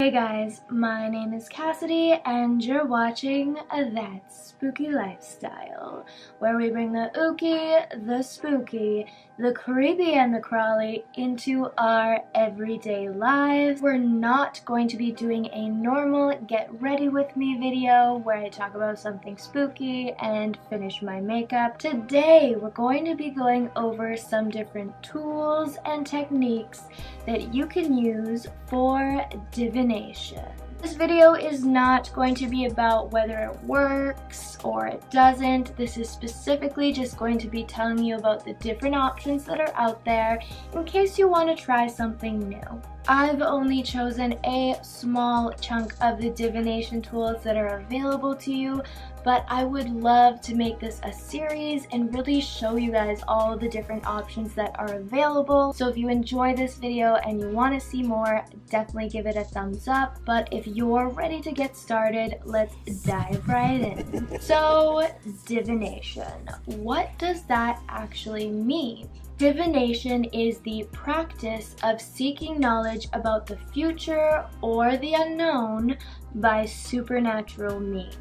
Hey guys, my name is Cassidy and you're watching That Spooky Lifestyle, where we bring the ooky, the spooky, the creepy and the crawly into our everyday lives. We're not going to be doing a normal get ready with me video where I talk about something spooky and finish my makeup. Today we're going to be going over some different tools and techniques that you can use for divination. This video is not going to be about whether it works or it doesn't. This is specifically just going to be telling you about the different options that are out there in case you want to try something new. I've only chosen a small chunk of the divination tools that are available to you, but I would love to make this a series and really show you guys all the different options that are available. So if you enjoy this video and you want to see more, definitely give it a thumbs up. But if you're ready to get started, let's dive right in. So, divination. What does that actually mean? Divination is the practice of seeking knowledge about the future or the unknown by supernatural means.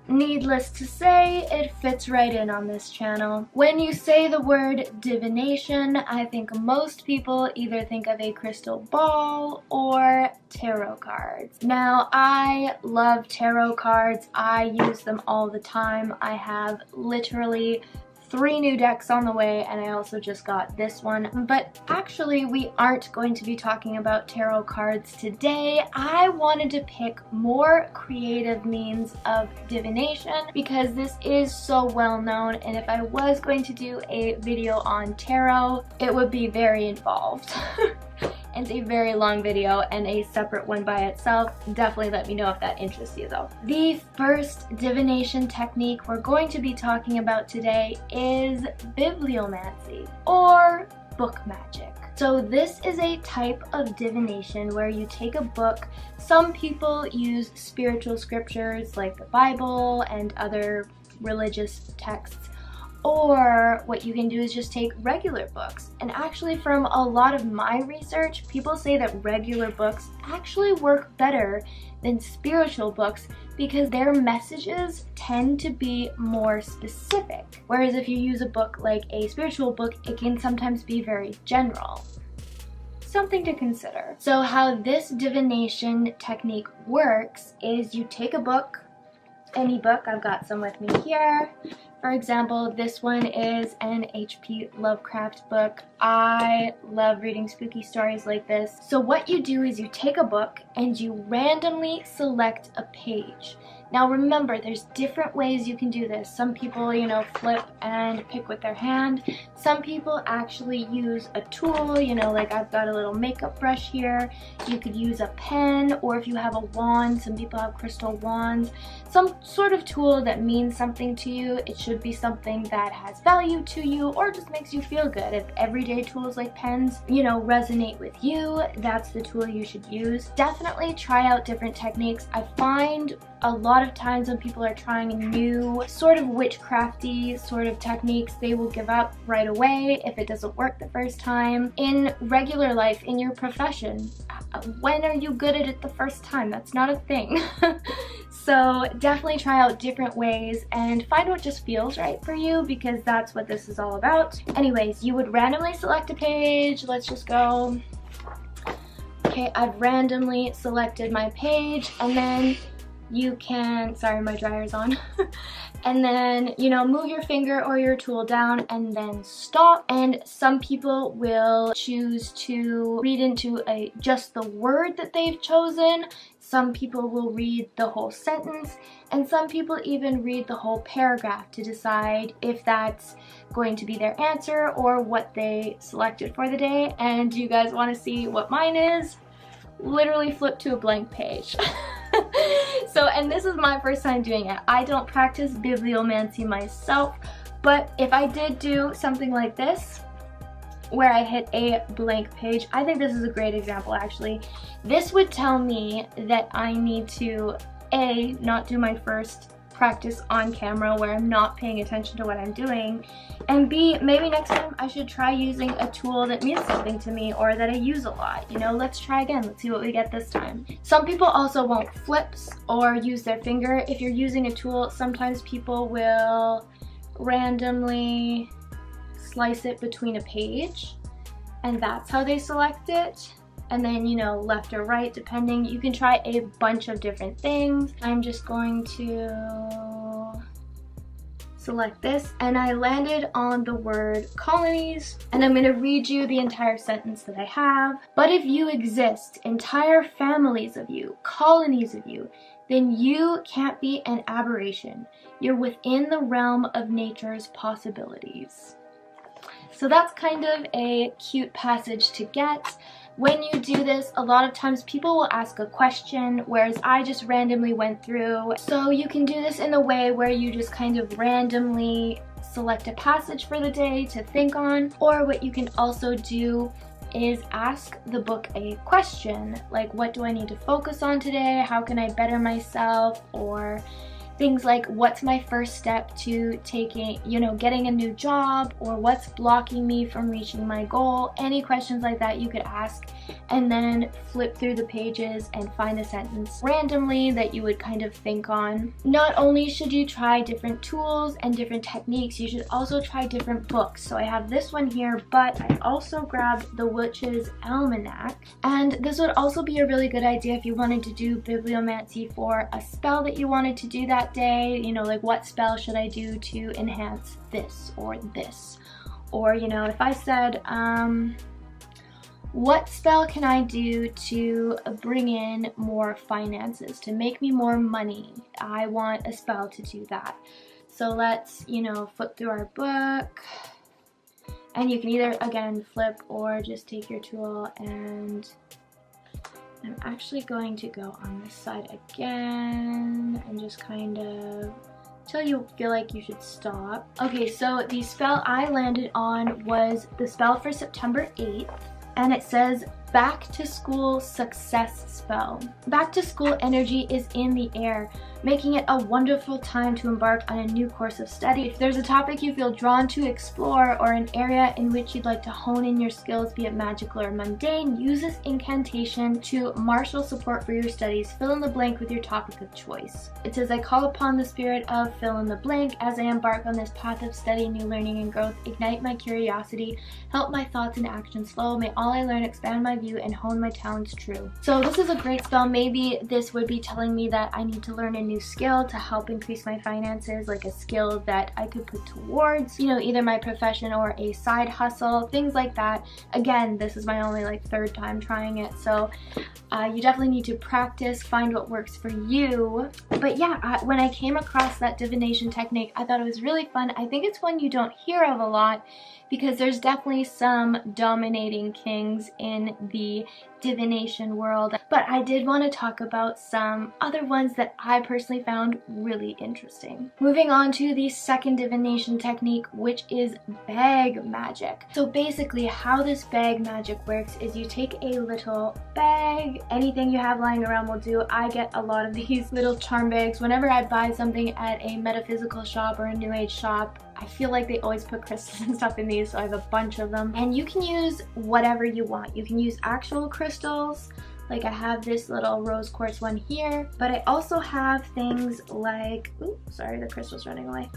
Needless to say, it fits right in on this channel. When you say the word divination, I think most people either think of a crystal ball or tarot cards. Now, I love tarot cards. I use them all the time. I have literally 3 new decks on the way, and I also just got this one. But actually, we aren't going to be talking about tarot cards today. I wanted to pick more creative means of divination because this is so well known, and if I was going to do a video on tarot, it would be very involved. And a very long video and a separate one by itself. Definitely let me know if that interests you though. The first divination technique we're going to be talking about today is Bibliomancy, or book magic. So this is a type of divination where you take a book. Some people use spiritual scriptures like the Bible and other religious texts, or what you can do is just take regular books. And actually, from a lot of my research, people say that regular books actually work better than spiritual books because their messages tend to be more specific. Whereas if you use a book like a spiritual book, it can sometimes be very general. Something to consider. So how this divination technique works is you take a book, any book. I've got some with me here. For example, this one is an H.P. Lovecraft book. I love reading spooky stories like this. So what you do is you take a book and you randomly select a page. Now remember, there's different ways you can do this. Some people, flip and pick with their hand. Some people actually use a tool, like I've got a little makeup brush here. You could use a pen, or if you have a wand, some people have crystal wands. Some sort of tool that means something to you. It should be something that has value to you or just makes you feel good. If everyday tools like pens, resonate with you, that's the tool you should use. Definitely try out different techniques. I find a lot of times when people are trying new sort of witchcrafty sort of techniques, they will give up right away if it doesn't work the first time. In regular life, in your profession, when are you good at it the first time? That's not a thing. So definitely try out different ways and find what just feels right for you, because that's what this is all about. Anyways, you would randomly select a page. Let's just go. Okay, I've randomly selected my page, and then you can, sorry, my dryer's on. And then, move your finger or your tool down and then stop. And some people will choose to read into just the word that they've chosen. Some people will read the whole sentence, and some people even read the whole paragraph to decide if that's going to be their answer or what they selected for the day. And you guys want to see what mine is? Literally flip to a blank page. So, and this is my first time doing it. I don't practice bibliomancy myself, but if I did do something like this, where I hit a blank page, I think this is a great example actually. This would tell me that I need to A, not do my first practice on camera where I'm not paying attention to what I'm doing. And B, maybe next time I should try using a tool that means something to me or that I use a lot. You know, let's try again. Let's see what we get this time. Some people also won't flips or use their finger. If you're using a tool, sometimes people will randomly slice it between a page, and that's how they select it. And then, you know, left or right, depending. You can try a bunch of different things. I'm just going to select this, and I landed on the word colonies, and I'm going to read you the entire sentence that I have. But if you exist, entire families of you, colonies of you, then you can't be an aberration. You're within the realm of nature's possibilities. So that's kind of a cute passage to get. When you do this, a lot of times people will ask a question, whereas I just randomly went through. So you can do this in a way where you just kind of randomly select a passage for the day to think on, or what you can also do is ask the book a question, like what do I need to focus on today, how can I better myself, or things like what's my first step to taking, you know, getting a new job, or what's blocking me from reaching my goal. Any questions like that you could ask, and then flip through the pages and find a sentence randomly that you would kind of think on. Not only should you try different tools and different techniques, you should also try different books. So I have this one here, but I also grabbed the Witch's Almanac, and this would also be a really good idea if you wanted to do bibliomancy for a spell that you wanted to do that day. You know, like what spell should I do to enhance this or this? Or, you know, if I said, what spell can I do to bring in more finances, to make me more money? I want a spell to do that. So let's, you know, flip through our book. And you can either, again, flip or just take your tool, and I'm actually going to go on this side again and just kind of till you feel like you should stop. Okay, so the spell I landed on was the spell for September 8th, and it says Back to School Success Spell. Back to school energy is in the air, making it a wonderful time to embark on a new course of study. If there's a topic you feel drawn to explore, or an area in which you'd like to hone in your skills, be it magical or mundane, use this incantation to marshal support for your studies. Fill in the blank with your topic of choice. It says, I call upon the spirit of fill in the blank as I embark on this path of study, new learning, and growth. Ignite my curiosity, help my thoughts and actions flow. May all I learn expand my view and hone my talents true. So this is a great spell. Maybe this would be telling me that I need to learn a new skill to help increase my finances, like a skill that I could put towards, you know, either my profession or a side hustle, things like that. Again, this is my only like third time trying it, so you definitely need to practice, find what works for you. But yeah, when I came across that divination technique, I thought it was really fun. I think it's one you don't hear of a lot, because there's definitely some dominating kings in the divination world, but I did want to talk about some other ones that I personally found really interesting. Moving on to the second divination technique, which is bag magic. So basically how this bag magic works is you take a little bag, anything you have lying around will do. I get a lot of these little charm bags whenever I buy something at a metaphysical shop or a new age shop. I feel like they always put crystals and stuff in these, so I have a bunch of them. And you can use whatever you want. You can use actual crystals, like I have this little rose quartz one here, but I also have things like, ooh, sorry, the crystal's running away.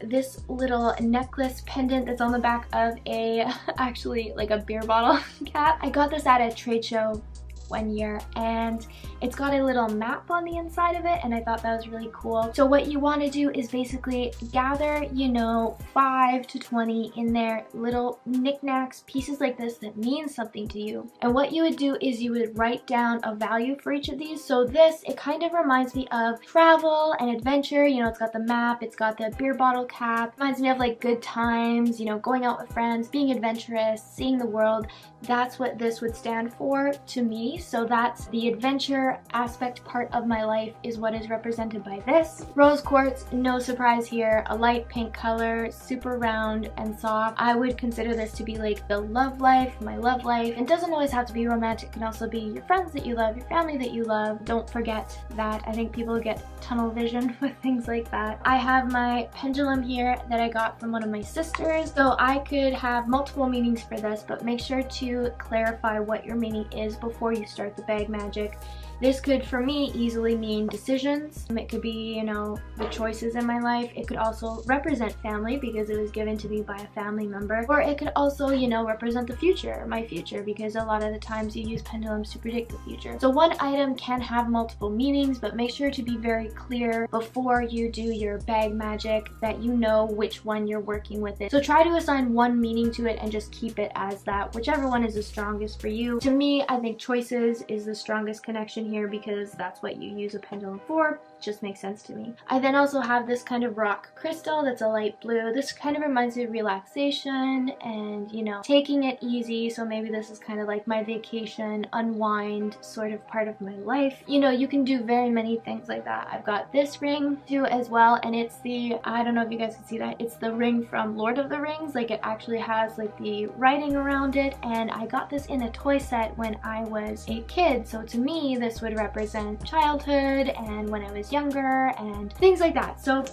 This little necklace pendant that's on the back of a, actually like a beer bottle cap. I got this at a trade show one year, and it's got a little map on the inside of it, and I thought that was really cool. So what you want to do is basically gather, you know, 5 to 20 in there, little knickknacks, pieces like this that mean something to you. And what you would do is you would write down a value for each of these. So this, it kind of reminds me of travel and adventure. You know, it's got the map, it's got the beer bottle cap, reminds me of like good times, you know, going out with friends, being adventurous, seeing the world. That's what this would stand for to me. so that's the adventure aspect part of my life is what is represented by this. Rose quartz, no surprise here, a light pink color, super round and soft. I would consider this to be like the love life, my love life. It doesn't always have to be romantic, it can also be your friends that you love, your family that you love. Don't forget that. I think people get tunnel vision with things like that. I have my pendulum here that I got from one of my sisters, so I could have multiple meanings for this, but make sure to clarify what your meaning is before you start the bag magic. This could, for me, easily mean decisions. It could be, you know, the choices in my life. It could also represent family because it was given to me by a family member. Or it could also, you know, represent the future, my future, because a lot of the times you use pendulums to predict the future. So one item can have multiple meanings, but make sure to be very clear before you do your bag magic that you know which one you're working with it. So try to assign one meaning to it and just keep it as that, whichever one is the strongest for you. To me, I think choices is the strongest connection here because that's what you use a pendulum for. Just makes sense to me. I then also have this kind of rock crystal that's a light blue. This kind of reminds me of relaxation and, you know, taking it easy. So maybe this is kind of like my vacation, unwind sort of part of my life. You know, you can do very many things like that. I've got this ring too as well, and it's the, I don't know if you guys can see that, it's the ring from Lord of the Rings. Like, it actually has like the writing around it, and I got this in a toy set when I was a kid. So to me, this would represent childhood and when I was younger and things like that. So,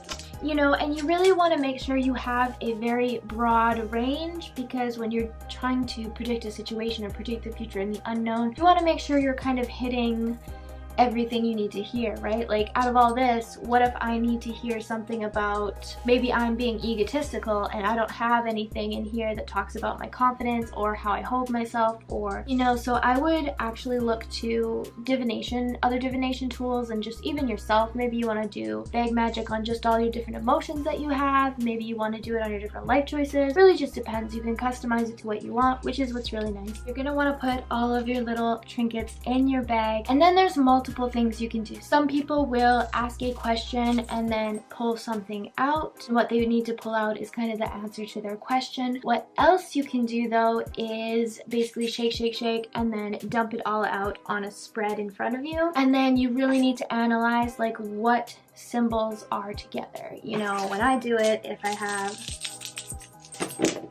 you know, and you really want to make sure you have a very broad range, because when you're trying to predict a situation or predict the future and the unknown, you want to make sure you're kind of hitting everything you need to hear, right? Like, out of all this, what if I need to hear something about, maybe I'm being egotistical and I don't have anything in here that talks about my confidence or how I hold myself, or, you know, so I would actually look to divination, other divination tools, and just even yourself. Maybe you want to do bag magic on just all your different emotions that you have. Maybe you want to do it on your different life choices. Really just depends. You can customize it to what you want, which is what's really nice. You're gonna want to put all of your little trinkets in your bag, and then there's multiple things you can do. Some people will ask a question and then pull something out. What they need to pull out is kind of the answer to their question. What else you can do though is basically shake, shake, shake, and then dump it all out on a spread in front of you. And then you really need to analyze like what symbols are together. You know, when I do it, if I have,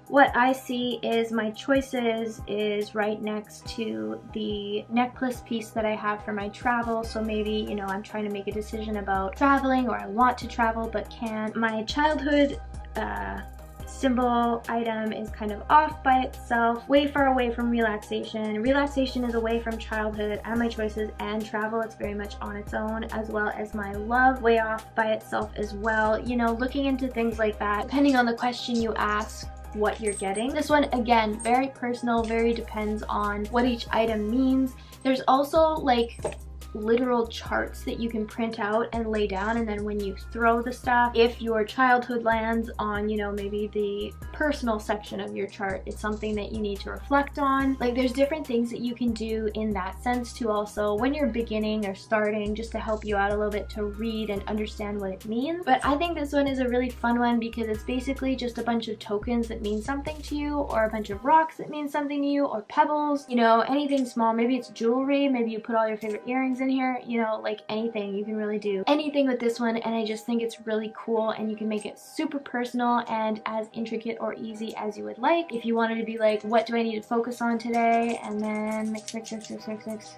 what I see is my choices is right next to the necklace piece that I have for my travel. So maybe, you know, I'm trying to make a decision about traveling, or I want to travel but can't. My childhood symbol item is kind of off by itself, way far away from relaxation. Relaxation is away from childhood and my choices, and travel, it's very much on its own, as well as my love, way off by itself as well. You know, looking into things like that, depending on the question you ask, what you're getting. This one, again, very personal, very depends on what each item means. There's also like literal charts that you can print out and lay down, and then when you throw the stuff, if your childhood lands on, you know, maybe the personal section of your chart, it's something that you need to reflect on. Like, there's different things that you can do in that sense too, also when you're beginning or starting, just to help you out a little bit to read and understand what it means. But I think this one is a really fun one because it's basically just a bunch of tokens that mean something to you, or a bunch of rocks that mean something to you, or pebbles, you know, anything small. Maybe it's jewelry, maybe you put all your favorite earrings in here, you know, like anything. You can really do anything with this one, and I just think it's really cool, and you can make it super personal and as intricate or easy as you would like. If you wanted to be like, what do I need to focus on today, and then mix, mix, mix, mix, mix, mix.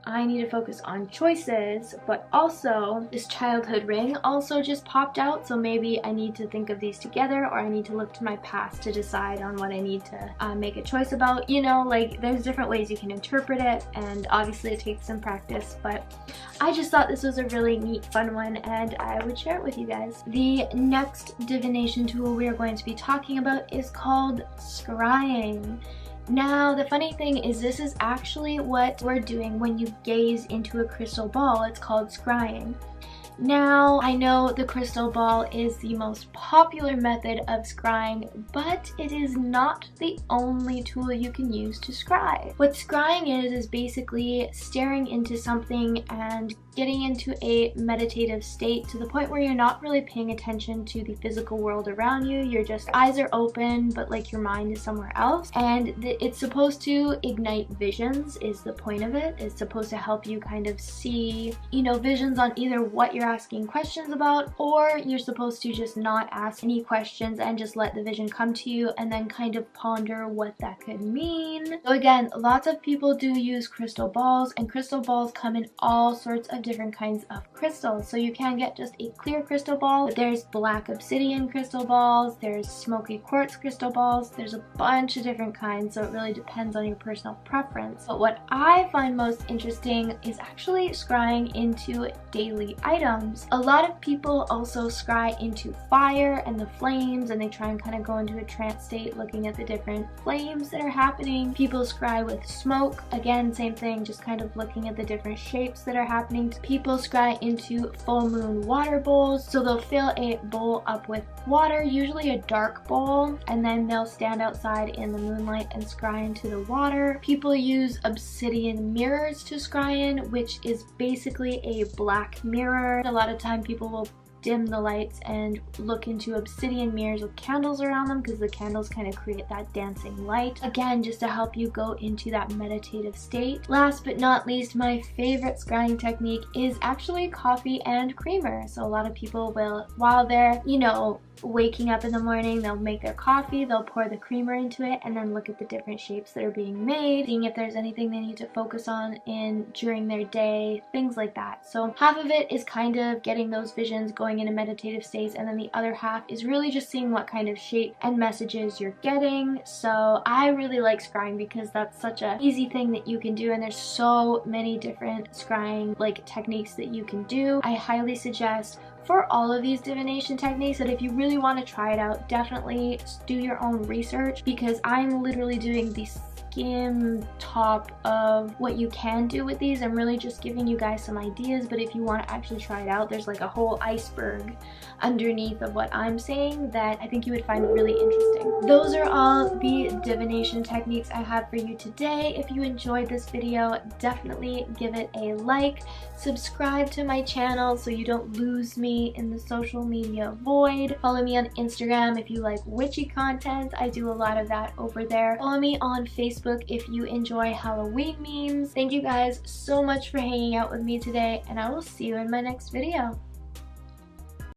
I need to focus on choices, but also this childhood ring also just popped out, so maybe I need to think of these together, or I need to look to my past to decide on what I need to make a choice about. You know, like, there's different ways you can interpret it, and obviously it takes some practice, but I just thought this was a really neat, fun one, and I would share it with you guys. The next divination tool we are going to be talking about is called Scrying. Now, the funny thing is, this is actually what we're doing when you gaze into a crystal ball. It's called scrying. Now, I know the crystal ball is the most popular method of scrying, but it is not the only tool you can use to scry. What scrying is basically staring into something and getting into a meditative state to the point where you're not really paying attention to the physical world around you. You're just, eyes are open, but like your mind is somewhere else. And it's supposed to ignite visions is the point of it. It's supposed to help you kind of see, you know, visions on either what you're asking questions about, or you're supposed to just not ask any questions and just let the vision come to you and then kind of ponder what that could mean. So again, lots of people do use crystal balls, and crystal balls come in all sorts of different kinds of crystals. So you can get just a clear crystal ball, but there's black obsidian crystal balls, there's smoky quartz crystal balls, there's a bunch of different kinds, so it really depends on your personal preference. But what I find most interesting is actually scrying into daily items. A lot of people also scry into fire and the flames, and they try and kind of go into a trance state looking at the different flames that are happening. People scry with smoke, again same thing, just kind of looking at the different shapes that are happening. People scry into full moon water bowls, so they'll fill a bowl up with water, usually a dark bowl, and then they'll stand outside in the moonlight and scry into the water. People use obsidian mirrors to scry in, which is basically a black mirror. A lot of time people will dim the lights and look into obsidian mirrors with candles around them, because the candles kind of create that dancing light, again just to help you go into that meditative state. Last but not least, my favorite scrying technique is actually coffee and creamer. So a lot of people will, while they're, you know, waking up in the morning, they'll make their coffee, they'll pour the creamer into it, and then look at the different shapes that are being made, seeing if there's anything they need to focus on during their day, things like that. So half of it is kind of getting those visions going into meditative states, and then the other half is really just seeing what kind of shape and messages you're getting. So I really like scrying because that's such an easy thing that you can do, and there's so many different scrying like techniques that you can do. I highly suggest for all of these divination techniques that if you really want to try it out, definitely do your own research, because I'm literally doing the skim top of what you can do with these. I'm really just giving you guys some ideas, but if you want to actually try it out, there's like a whole iceberg underneath of what I'm saying that I think you would find really interesting. Those are all the divination techniques I have for you today. If you enjoyed this video, definitely give it a like, subscribe to my channel so you don't lose me in the social media void. Follow me on Instagram if you like witchy content. I do a lot of that over there. Follow me on Facebook if you enjoy Halloween memes. Thank you guys so much for hanging out with me today, and I will see you in my next video.